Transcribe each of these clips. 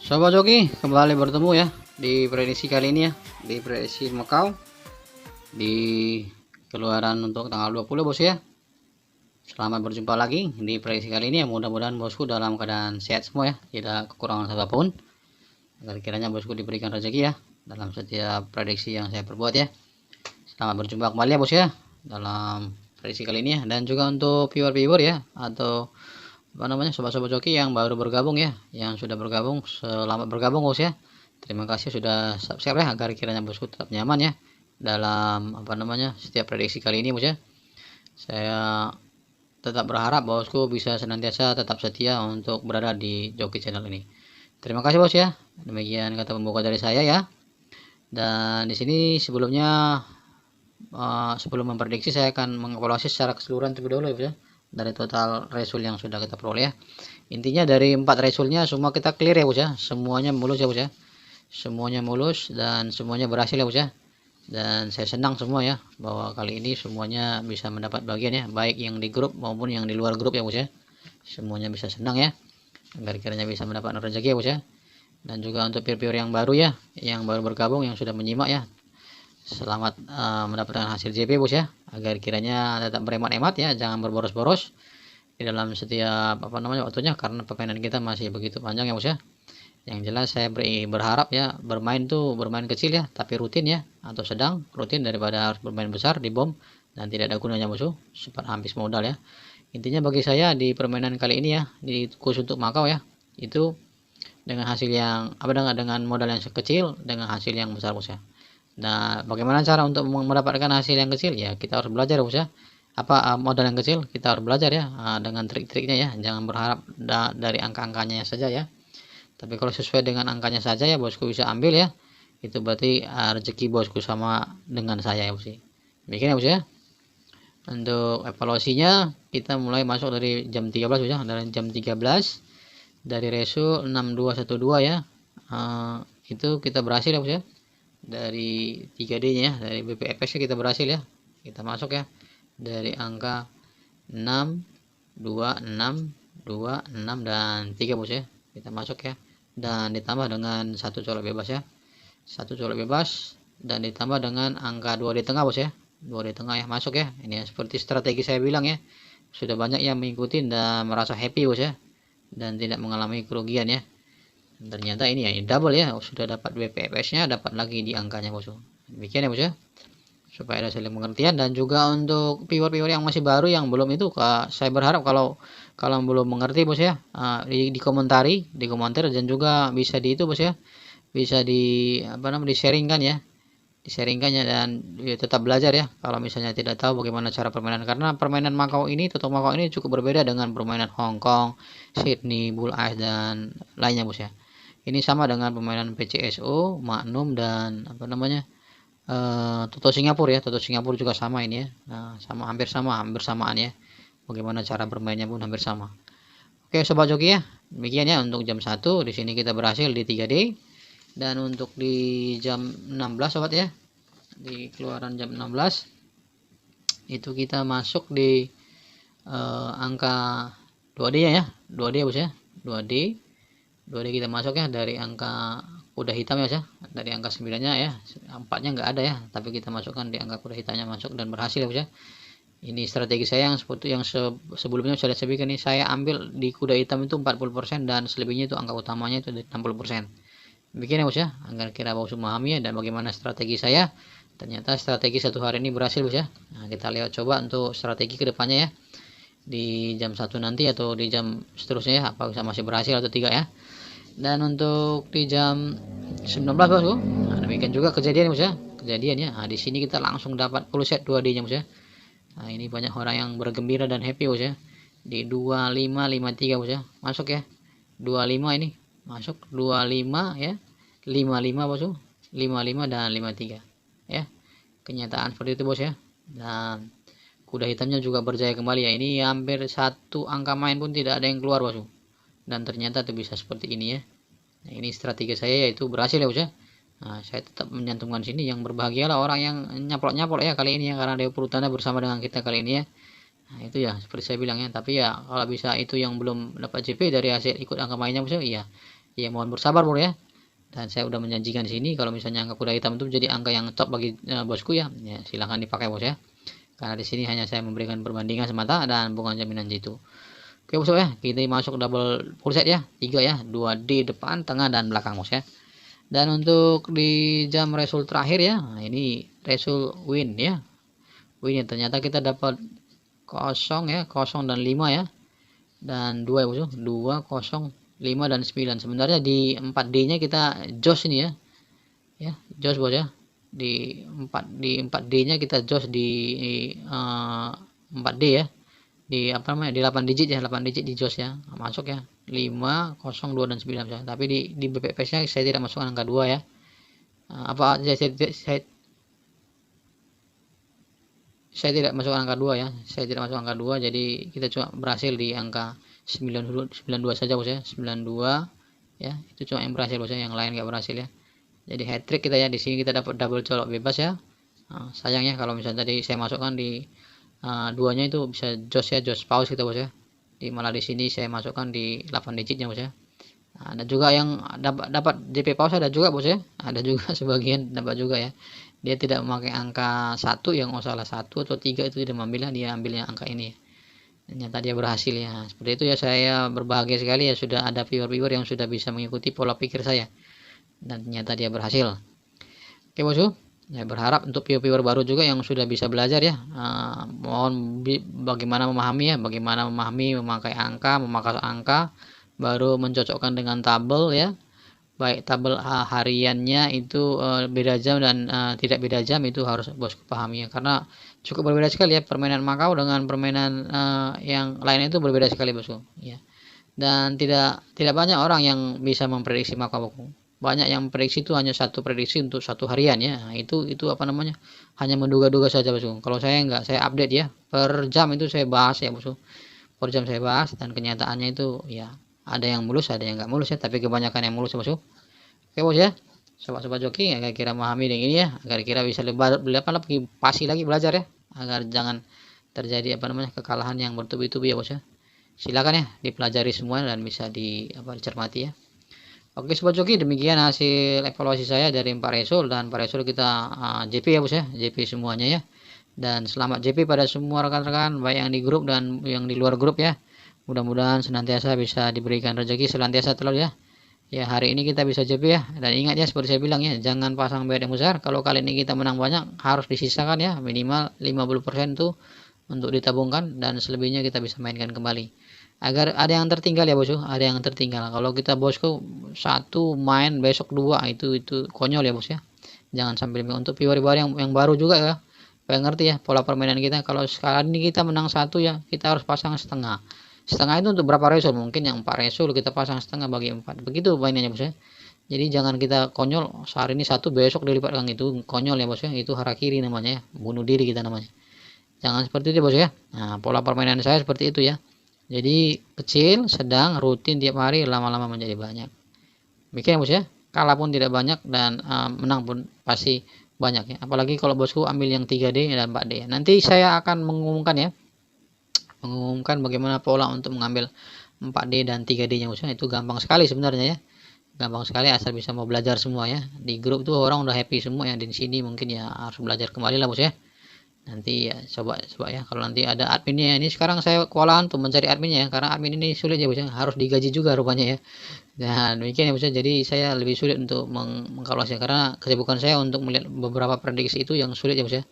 Sobat Joki, kembali bertemu ya di prediksi kali ini ya, di prediksi Macau di keluaran untuk tanggal 20 bos ya. Selamat berjumpa lagi di prediksi kali ini ya. Mudah-mudahan bosku dalam keadaan sehat semua ya, tidak kekurangan apapun. Agar kiranya bosku diberikan rezeki ya dalam setiap prediksi yang saya perbuat ya. Selamat berjumpa kembali ya bos ya dalam prediksi kali ini ya, dan juga untuk viewer-viewer ya atau sobat-sobat joki yang baru bergabung ya, yang sudah bergabung, selamat bergabung bos ya. Terima kasih sudah subscribe ya, agar kiranya bosku tetap nyaman ya dalam setiap prediksi kali ini bos ya. Saya tetap berharap bosku bisa senantiasa tetap setia untuk berada di joki channel ini. Terima kasih bos ya. Demikian kata pembuka dari saya ya. Dan di sini sebelumnya sebelum memprediksi saya akan mengevaluasi secara keseluruhan terlebih dahulu ya dari total result yang sudah kita peroleh ya. Intinya dari 4 resultnya semua kita clear ya bos ya, semuanya mulus ya bos ya, semuanya mulus dan semuanya berhasil ya bos ya. Dan saya senang semua ya bahwa kali ini semuanya bisa mendapat bagian ya, baik yang di grup maupun yang di luar grup ya bos ya, semuanya bisa senang ya, agar kiranya bisa mendapat rezeki ya bos ya. Dan juga untuk peer-peer yang baru ya, yang baru bergabung, yang sudah menyimak ya, selamat mendapatkan hasil JP bos ya, agar kiranya tetap berhemat-hemat ya, jangan berboros-boros di dalam setiap waktunya, karena permainan kita masih begitu panjang ya bos ya. Yang jelas saya berharap ya, bermain kecil ya tapi rutin ya, atau sedang rutin, daripada harus bermain besar di bom dan tidak ada gunanya bos, sempat habis modal ya. Intinya bagi saya di permainan kali ini ya, di khusus untuk Macau ya, itu dengan hasil yang dengan modal yang kecil dengan hasil yang besar bos ya. Nah, bagaimana cara untuk mendapatkan hasil yang kecil ya, kita harus belajar bos ya. Modal yang kecil kita harus belajar ya, dengan trik-triknya ya, jangan berharap dari angka-angkanya saja ya, tapi kalau sesuai dengan angkanya saja ya bosku bisa ambil ya, itu berarti rezeki bosku sama dengan saya ya bos. Demikian ya bos ya. Untuk evaluasinya kita mulai masuk dari jam 13 bos ya, dari jam 13 dari resu 6212 ya, itu kita berhasil ya bos ya. Dari 3D nya dari BPFX kita berhasil ya, kita masuk ya dari angka 6 2 6 2 6 dan 3 bos ya, kita masuk ya, dan ditambah dengan satu colok bebas ya, satu colok bebas, dan ditambah dengan angka 2 di tengah bos ya, 2 di tengah ya, masuk ya. Ini ya, seperti strategi saya bilang ya, sudah banyak yang mengikuti dan merasa happy bos ya, dan tidak mengalami kerugian ya. Ternyata ini ya double ya, sudah dapat BPFS nya, dapat lagi di angkanya bos. Demikian ya bos ya, supaya ada saling pengertian. Dan juga untuk viewer-viewer yang masih baru yang belum itu, saya berharap kalau belum mengerti bos ya, di komentar dan juga bisa di itu bos ya, bisa di di-sharingkan ya, dan ya, tetap belajar ya kalau misalnya tidak tahu bagaimana cara permainan, karena permainan Macau ini, Toto Macau ini cukup berbeda dengan permainan Hong Kong, Sydney, Bull Ice dan lainnya bos ya. Ini sama dengan permainan PCSO, Magnum dan Toto Singapura ya. Toto Singapura juga sama ini ya. Nah, hampir samaan ya. Bagaimana cara bermainnya pun hampir sama. Oke sobat joki ya, demikian ya untuk jam 1. Di sini kita berhasil di 3D. Dan untuk di jam 16 sobat ya, di keluaran jam 16 itu kita masuk di angka 2D ya, 2D bos ya, 2D kita masuk ya dari angka kuda hitam ya, dari angka 9 nya ya, 4 nya nggak ada ya, tapi kita masukkan di angka kuda hitamnya, masuk dan berhasil ya bos ya. Ini strategi saya yang seperti yang sebelumnya sudah saya berikan nih, saya ambil di kuda hitam itu 40% dan selebihnya itu angka utamanya itu 60%. Demikian ya bos ya, agar kira bos memahami ya, dan bagaimana strategi saya. Ternyata strategi satu hari ini berhasil bos ya. Nah, kita lihat coba untuk strategi kedepannya ya, di jam 1 nanti atau di jam seterusnya ya, apa bisa masih berhasil atau tidak ya. Dan untuk di jam 19 bosku, nah, demikian juga kejadian bos ya, nah, di sini kita langsung dapat full set 2D nya bos ya. Nah, ini banyak orang yang bergembira dan happy bos ya, di 2553 bos ya, masuk ya 25, ini masuk 25 ya, 55 bosku, 55 dan 53 ya, kenyataan seperti itu bos ya. Dan kuda hitamnya juga berjaya kembali ya, ini hampir satu angka main pun tidak ada yang keluar bosku, dan ternyata itu bisa seperti ini ya. Nah, ini strategi saya yaitu berhasil ya bos ya. Nah, saya tetap menyantumkan sini, yang berbahagialah orang yang nyaplok ya kali ini ya, karena Dewa Perutana bersama dengan kita kali ini ya. Nah, itu ya seperti saya bilang ya, tapi ya kalau bisa itu yang belum dapat JP dari hasil ikut angka mainnya bos ya, iya Ya mohon bersabar bro ya. Dan saya udah menjanjikan di sini kalau misalnya angka kuda hitam itu jadi angka yang top bagi bosku ya. Ya silahkan dipakai bos ya. Karena di sini hanya saya memberikan perbandingan semata dan bukan jaminan jitu. Oke bos ya, kita masuk double full set ya. 3 ya, 2D depan, tengah dan belakang bos ya. Dan untuk di jam result terakhir ya, nah ini result win ya. Win ya, ternyata kita dapat 0 ya, 0 dan 5 ya. Dan 2 ya bos, 2, 0, 5 dan 9. Sebenarnya di 4D-nya kita jos ini ya. Ya, jos bos ya. Di 4D-nya kita jos di 4D ya. Di apa namanya? Di 8 digit ya, 8 digit di jos ya. Masuk ya. 5, 0, 2 dan 9 ya. Tapi di BPPS-nya saya tidak masukkan angka 2 ya. Apa saya tidak masuk angka 2 ya. Saya tidak masuk angka 2, jadi kita cuma berhasil di angka 92 saja bos ya. 92 ya. Itu cuma yang berhasil bos ya, yang lain nggak berhasil ya. Jadi hat trick kita ya. Di sini kita dapat double colok bebas ya. Sayangnya kalau misalnya tadi saya masukkan di duanya itu bisa jos ya, jos pause kita bos ya. Malah di sini saya masukkan di 8 digitnya bos ya. Ada juga yang dapat JP pause, ada juga bos ya. Ada juga sebagian dapat juga ya. Dia tidak memakai angka 1 yang salah 1 atau 3 itu tidak mengambilnya, dia ambilnya angka ini ya. Ternyata dia berhasil ya. Seperti itu ya, saya berbahagia sekali ya sudah ada viewer-viewer yang sudah bisa mengikuti pola pikir saya. Dan ternyata dia berhasil. Oke bosku, saya berharap untuk viewer-viewer baru juga yang sudah bisa belajar ya, mohon bagaimana memahami ya, bagaimana memahami memakai angka, memakai angka, baru mencocokkan dengan tabel ya, baik tabel hariannya itu beda jam dan tidak beda jam, itu harus bosku pahami ya, karena cukup berbeda sekali ya permainan Makau dengan permainan yang lain, itu berbeda sekali bosku ya. Dan tidak banyak orang yang bisa memprediksi Makau bosku. Banyak yang prediksi itu hanya satu prediksi untuk satu harian ya. Nah, itu apa namanya, hanya menduga-duga saja bosku. Kalau saya enggak, saya update ya per jam, itu saya bahas ya bosku, per jam saya bahas, dan kenyataannya itu ya ada yang mulus, ada yang enggak mulus ya, tapi kebanyakan yang mulus ya bosku. Oke bos ya, sobat-sobat joki, agar kira memahami dengan ini ya, agar kira bisa lebih pasti lagi belajar ya, agar jangan terjadi apa namanya kekalahan yang bertubi-tubi ya bos ya. Silakan ya dipelajari semua dan bisa dicermati ya. Oke sobat joki, demikian hasil evaluasi saya dari Pak Resul, dan Pak Resul kita JP ya bos ya, JP semuanya ya. Dan selamat JP pada semua rekan-rekan, baik yang di grup dan yang di luar grup ya. Mudah-mudahan senantiasa bisa diberikan rezeki senantiasa terlalu ya. Ya hari ini kita bisa JP ya, dan ingat ya seperti saya bilang ya, jangan pasang bet yang besar. Kalau kali ini kita menang banyak, harus disisakan ya, minimal 50% tuh untuk ditabungkan, dan selebihnya kita bisa mainkan kembali. Agar ada yang tertinggal ya bosku, ada yang tertinggal. Kalau kita bosku satu main besok 2, itu konyol ya bos ya. Jangan sampai untuk viewer yang baru juga ya, pengen ngerti ya pola permainan kita. Kalau sekali ini kita menang 1 ya, kita harus pasang setengah. Setengah itu untuk berapa resul? Mungkin yang 4 resul kita pasang setengah bagi 4. Begitu mainannya bos ya. Jadi jangan kita konyol, sehari ini 1 besok dilipatkan, itu konyol ya bos ya. Itu harakiri namanya ya, bunuh diri kita namanya. Jangan seperti itu bos ya. Nah, pola permainan saya seperti itu ya. Jadi kecil, sedang, rutin tiap hari, lama-lama menjadi banyak. Demikian bos ya. Kalah pun tidak banyak, dan menang pun pasti banyak ya. Apalagi kalau bosku ambil yang 3D dan 4D. Nanti saya akan mengumumkan ya, mengumumkan bagaimana pola untuk mengambil 4D dan 3D-nya bos ya. Itu gampang sekali sebenarnya ya. Gampang sekali asal bisa mau belajar semua ya. Di grup tuh orang udah happy semua ya. Di sini mungkin ya harus belajar kembali lah bos ya. Nanti ya coba ya, kalau nanti ada adminnya. Ini sekarang saya kewalahan tuh mencari adminnya ya, karena admin ini sulit ya bos ya, harus digaji juga rupanya ya. Dan demikian ya bos ya, jadi saya lebih sulit untuk mengkalkulasi karena kesibukan saya untuk melihat beberapa prediksi itu yang sulit ya bos ya,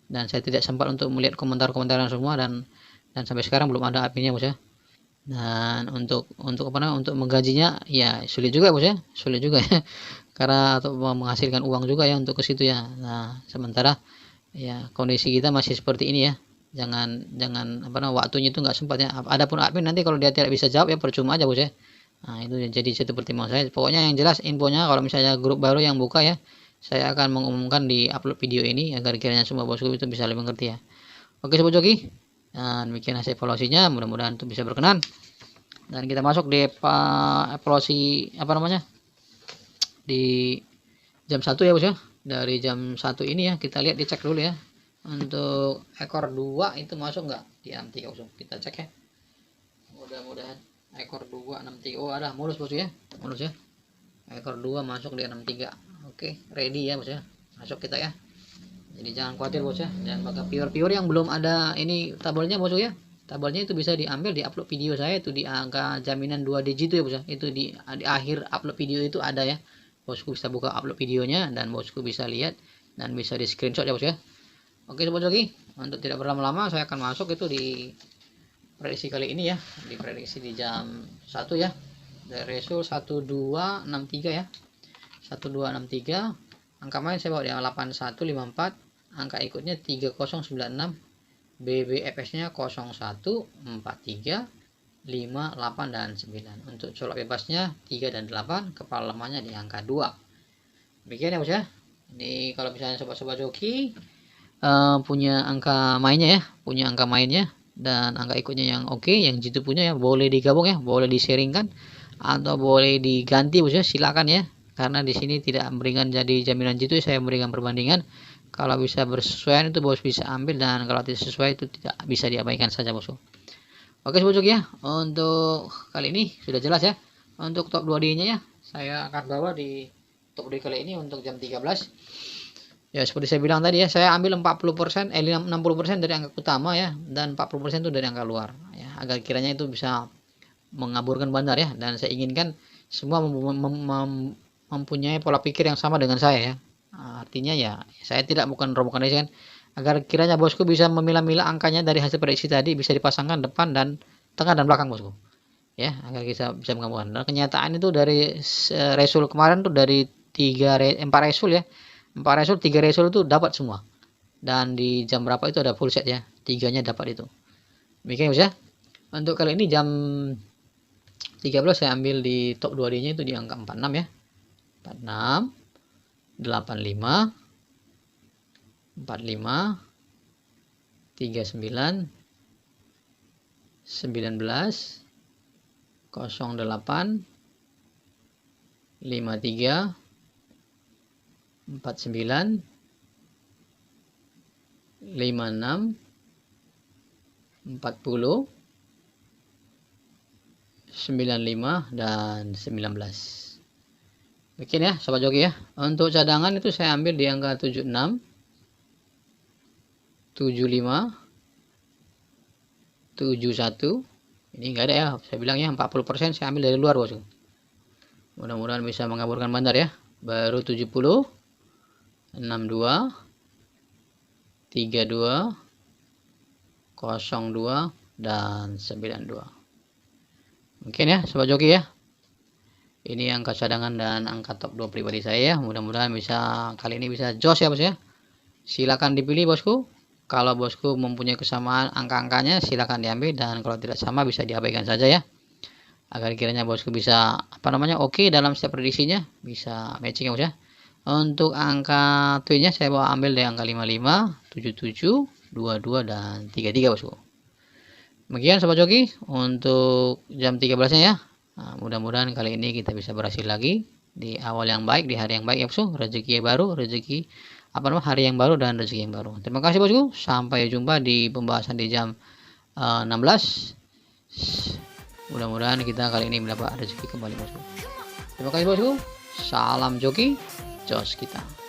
dan saya tidak sempat untuk melihat komentar-komentar semua, dan sampai sekarang belum ada adminnya bos ya. Dan untuk apa namanya, untuk menggajinya ya sulit juga bos ya, sulit juga ya karena untuk menghasilkan uang juga ya untuk ke situ ya. Nah sementara ya kondisi kita masih seperti ini ya, jangan apa namanya, waktunya itu nggak sempat ya. Adapun admin nanti kalau dia tidak bisa jawab ya percuma aja bos ya. Nah itu jadi satu pertimbangan saya. Pokoknya yang jelas infonya, kalau misalnya grup baru yang buka ya, saya akan mengumumkan di upload video ini agar kiranya semua bosku itu bisa lebih mengerti ya. Oke sobat joki, dan demikian hasil evaluasinya, mudah-mudahan itu bisa berkenan. Dan kita masuk di evaluasi apa namanya, di jam 1 ya bos ya. Dari jam 1 ini ya, kita lihat, dicek dulu ya. Untuk ekor 2 itu masuk nggak di 630? Kita cek ya. Mudah-mudahan ekor 2 630. Oh ada mulus bos ya, mulus ya. ekor 2 masuk di 63. Oke, ready ya bos ya, masuk kita ya. Jadi jangan khawatir bos ya, jangan pakai pure yang belum ada ini tabelnya bos ya. Tabelnya itu bisa diambil di upload video saya itu di angka jaminan 2 digit itu ya bos ya. Itu di akhir upload video itu ada ya. Bosku bisa buka upload videonya dan bosku bisa lihat dan bisa di screenshot ya bos ya. Oke sobat joki, untuk tidak berlama-lama saya akan masuk itu di prediksi kali ini ya, di prediksi di jam 1 ya. Dari Resul 1263 ya. 1263. Angka main saya bawa di 8154, angka ikutnya 3096, BBFS-nya 0143, 5, 8 dan 9. Untuk colok bebasnya 3 dan 8, kepala lemahnya di angka 2. Demikian ya bos ya. Ini kalau misalnya sobat-sobat joki punya angka mainnya ya, punya angka mainnya dan angka ikutnya yang oke, yang jitu punya ya, boleh digabung ya, boleh di-sharingkan atau boleh diganti bos ya, silakan ya. Karena di sini tidak memberikan jadi jaminan jitu, saya memberikan perbandingan. Kalau bisa bersesuaian itu bos bisa ambil, dan kalau tidak sesuai itu tidak bisa diabaikan saja bosku. Oke sobat joki ya, untuk kali ini sudah jelas ya. Untuk top 2D nya ya, saya akan bawa di top 2D kali ini untuk jam 13. Ya seperti saya bilang tadi ya, saya ambil 40%, 60% dari angka utama ya, dan 40% itu dari angka luar ya, agar kiranya itu bisa mengaburkan bandar ya. Dan saya inginkan semua mempunyai pola pikir yang sama dengan saya ya. Artinya ya, saya tidak bukan rombongan kan, agar kiranya bosku bisa memilah-milah angkanya dari hasil prediksi tadi, bisa dipasangkan depan dan tengah dan belakang bosku ya, agar kita bisa menggabungkan. Dan kenyataan itu dari Resul kemarin tuh dari 4 Resul ya, 4 Resul 3 Resul itu dapat semua, dan di jam berapa itu ada full set ya, 3-nya dapat itu. Demikian ya. Untuk kali ini jam 13 saya ambil di top 2D nya itu di angka 46 ya, 46, 85, 45, 39, 19, 08, 53, 49, 56, 40, 95 dan 19. Bikin ya sobat joki ya. Untuk cadangan itu saya ambil di angka 76, 75, 71. Ini enggak ada ya, saya bilang ya 40% saya ambil dari luar bosku. Mudah-mudahan bisa mengaburkan bandar ya. Baru 70, 62, 32, 02 dan 92. Mungkin ya sobat joki ya. Ini angka cadangan dan angka top 2 pribadi saya ya. Mudah-mudahan bisa kali ini bisa jos ya bos ya. Silakan dipilih bosku. Kalau bosku mempunyai kesamaan angka-angkanya silakan diambil, dan kalau tidak sama bisa diabaikan saja ya. Agar kiranya bosku bisa oke dalam setiap prediksinya, bisa matching ya bos ya. Untuk angka twinnya saya bawa ambil dari angka 55, 77, 22 dan 33 bosku. Demikian sobat joki untuk jam 13-nya ya. Nah, mudah-mudahan kali ini kita bisa berhasil lagi di awal yang baik, di hari yang baik ya bosku. Rezeki baru, rezeki hari yang baru dan rezeki yang baru. Terima kasih bosku. Sampai jumpa di pembahasan di jam 16. Mudah-mudahan kita kali ini mendapat rezeki kembali bosku. Terima kasih bosku. Salam joki, jos kita.